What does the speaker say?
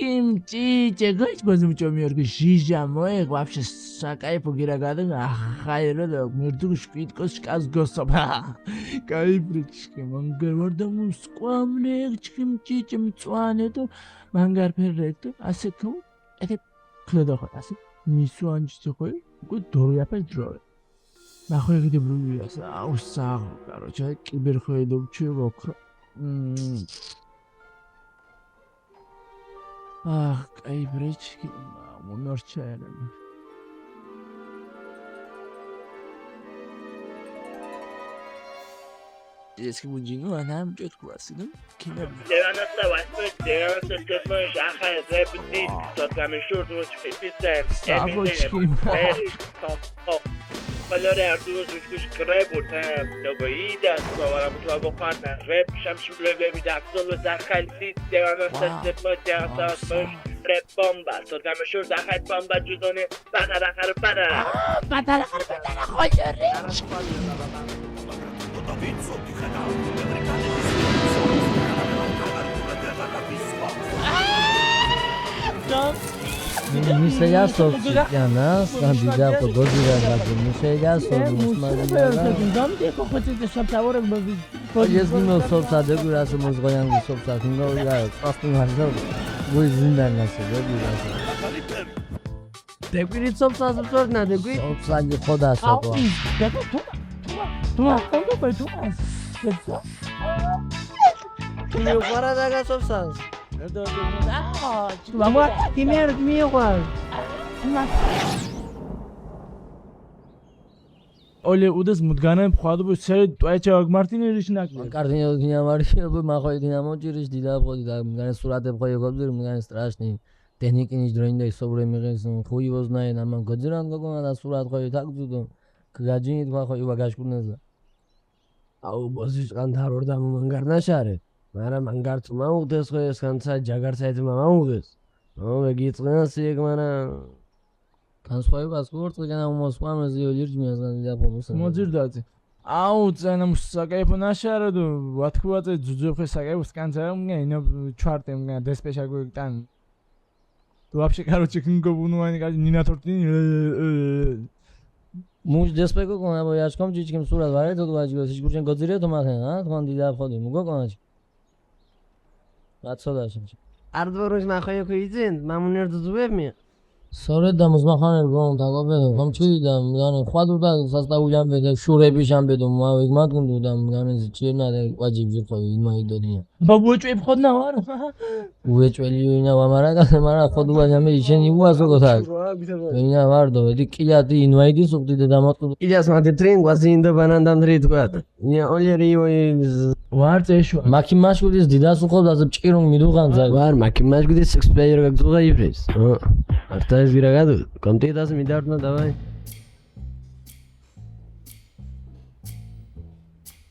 Kimchi, gosto muito melhor que Gija, mãe, вообще sakai pogiragada, hayra da murdu shpit kos kas gosaba. Кайфрички, мангар мусквамне, kimchi, чимцване то мангар перрето, асеком, это кледохо, асе мисуанчи хой, гуд доря педро. Нахуй где брюя, аусаа, короче, киберхойдом чувак. Ах, кайфрички, мунорчаера. Eski bucinu anam çok klasik. Kime? Devamlı var. Devamlı kötü şahane repeti. Totalmente şurada uçuşlar. Valore Arturo Sucus Crebuta, Dogoida, Sovara Bocana, Rep, Shamshule, Vidacolo, Zakhalsi, Devamlı Seplotia, Rep Bomba, totalmente şurada Zakhat Bomba Judone, Badara. Badara, koyuyor. Mi sei soffiana, scandida po dozira razu, mi sei Jest mimo sopsa de góra są rozgojan z sopsa, no ja pastum harzo. Bu zindan nasıl diyorsun? Deguri sopsa zor na deguri. Sopsa ni khoda sopa. Kimi para daga sopsa. Vamos, primeiro igual. Ole udas mudgana bxadu bu seri toacha agmartini rishnak. Кардинал Динамария бы махой Динамо через дида бходи да мгане сурате бхой гобдир мгане страшный техники нич дроинда собре мегес хуй его знает нам годиран гогона да сурат хой так зудом кгаджини два хой багаж кунеза Ау бозиш гандхар орда мангар нашаре მარა მანგარ თმა უდეს ხო ეს განცა ჯაგარცაით მამა უდეს ო მეგიწნას ეგ მარა განსხვავებას გორწენა მოსვამაზე ოლირჯმიას განდა პომოსა მოძირდაძე აუ წენა საკაიფო ნაშარადო ვათქუაძე ძუძუხე საკაიფო სკანცარა მგენა ჩარტე მგენა დესპეშა გოიტან თუ вообще короче кнгобунуანი კაი ნინათორტინი მუშ დესპეკო კონა ბოიაშკომ ჯიჭკიმ სურად ვარე თუ ვაჯგოს ჯგურჩენ გოძირე თუ მახენ თქვენ დიდა ხოდი მუგო კონაჩი რაცოდაში არდვოროს ნახაი ქუიძენ მამუნერ ძუძუებმი სწორედ და მოზმახანერ გონ დაგობედო გამჩვიდა მგანე ხვადურდა სასტაულიანბე და შურები შამბედო მავე მაგუნდო და მგანე ჭირნა და ვაჯიბი ხო იმაიდოდია ბაბუჭვი ხოდნა ვარ უეჭველი ვინა ვამარაკა მარა ხოდუა ჯამე შენი უასო გოთა ვინა ვარდო ედი კილადი ინვაიდი სუხდი და დამატყუ ილიას მათე ტრენ გვაზინდა ბანანდან რიტყვათ ია ოლერი ვარ წეშვა მაკი მაშკუდის დიდას უხობდა ჭირუნ მიდუღანძა ვარ მაკი მაშკუდის 6 player გაგძუღა იფრეს არტა ეს გირაგადო კონტიტას მიდარდნა დავაი